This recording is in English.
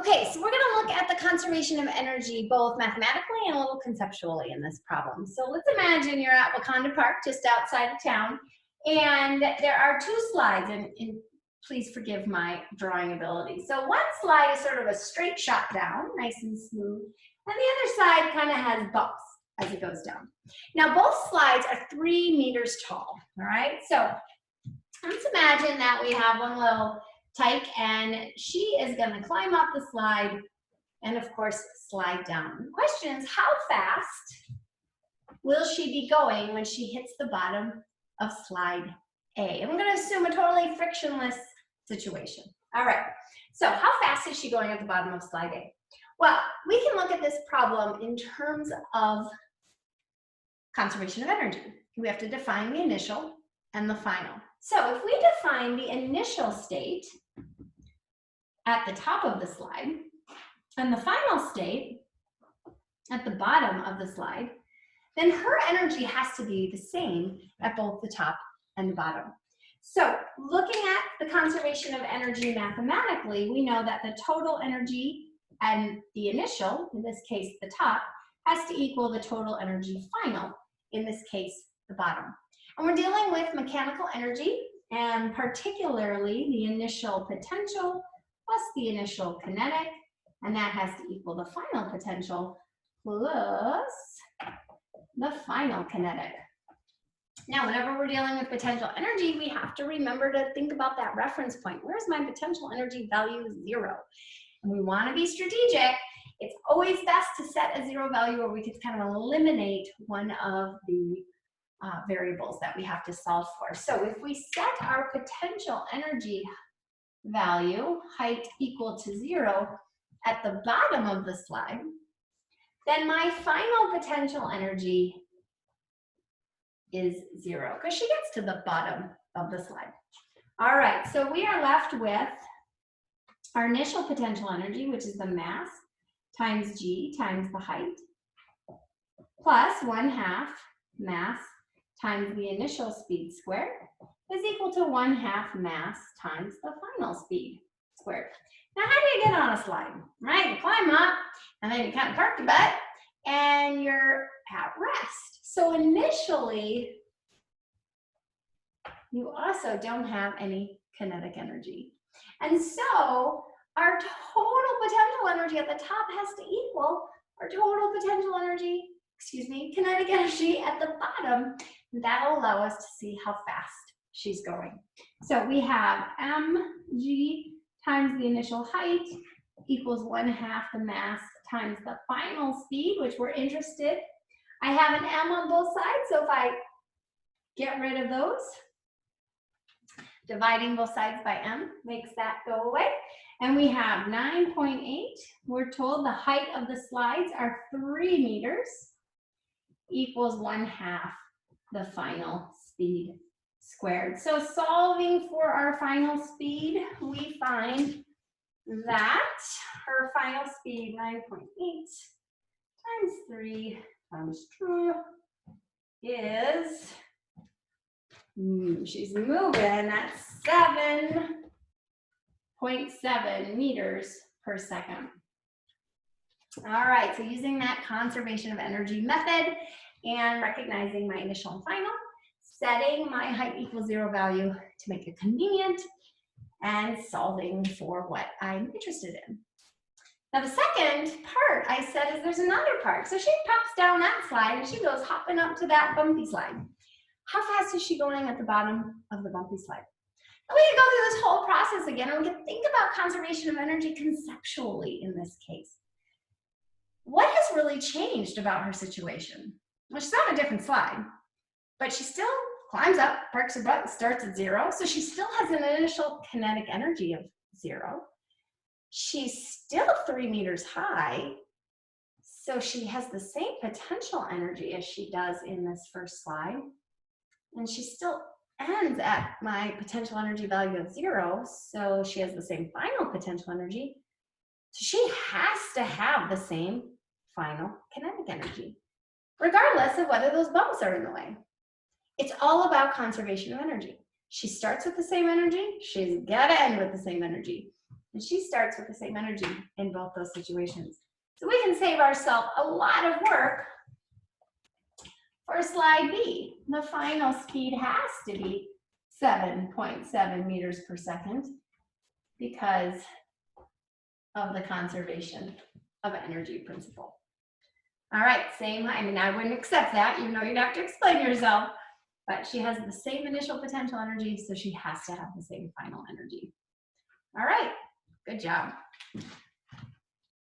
Okay, so we're going to look at the conservation of energy both mathematically and a little conceptually in this problem. So let's imagine you're at Wakanda Park just outside of town, and there are two slides, and please forgive my drawing ability. So one slide is sort of a straight shot down, nice and smooth, and the other side kind of has bumps as it goes down. Now both slides are 3 meters tall, all right? So let's imagine that we have one little tyke, and she is going to climb up the slide and of course slide down. The question is, how fast will she be going when she hits the bottom of slide A? And we're going to assume a totally frictionless situation. All right, so how fast is she going at the bottom of slide A? Well, we can look at this problem in terms of conservation of energy. We have to define the initial and the final. So if we define the initial state at the top of the slide and the final state at the bottom of the slide, then her energy has to be the same at both the top and the bottom. So looking at the conservation of energy mathematically, we know that the total energy and the initial, in this case the top, has to equal the total energy final, in this case the bottom. And we're dealing with mechanical energy, and particularly the initial potential plus the initial kinetic, and that has to equal the final potential plus the final kinetic. Now, whenever we're dealing with potential energy, we have to remember to think about that reference point. Where's my potential energy value 0? And we want to be strategic. It's always best to set a 0 value where we could kind of eliminate one of the variables that we have to solve for. So if we set our potential energy value, height equal to 0, at the bottom of the slide, then my final potential energy is 0, because she gets to the bottom of the slide. All right, so we are left with our initial potential energy, which is the mass times g times the height, plus 1/2 mass times the initial speed squared is equal to 1/2 mass times the final speed squared. Now, how do you get on a slide? Right, you climb up, and then you kind of park the butt, and you're at rest. So initially, you also don't have any kinetic energy. And so our total potential energy at the top has to equal our total potential energy, kinetic energy at the bottom. That'll allow us to see how fast she's going. So we have mg times the initial height equals 1/2 the mass times the final speed, which we're interested. I have an m on both sides, so if I get rid of those, dividing both sides by m makes that go away. And we have 9.8. We're told the height of the slides are 3 meters equals 1/2 the final speed squared. So solving for our final speed, we find that her final speed, 9.8 times 3 times 2 is, she's moving at 7.7 meters per second. All right, so using that conservation of energy method and recognizing my initial and final, setting my height equals 0 value to make it convenient, and solving for what I'm interested in. Now the second part I said is there's another part. So she pops down that slide and she goes hopping up to that bumpy slide. How fast is she going at the bottom of the bumpy slide? And we can go through this whole process again, and we can think about conservation of energy conceptually in this case. What has really changed about her situation? Well, she's on a different slide, but she still climbs up, parks her butt, and starts at 0. So she still has an initial kinetic energy of 0. She's still 3 meters high, so she has the same potential energy as she does in this first slide. And she still ends at my potential energy value of 0, so she has the same final potential energy. So she has to have the same final kinetic energy, regardless of whether those bumps are in the way. It's all about conservation of energy. She starts with the same energy, she's got to end with the same energy. And she starts with the same energy in both those situations. So we can save ourselves a lot of work for slide B. The final speed has to be 7.7 meters per second because of the conservation of energy principle. All right, same, I mean, I wouldn't accept that, you know, you'd have to explain yourself, but she has the same initial potential energy, so she has to have the same final energy. All right, good job.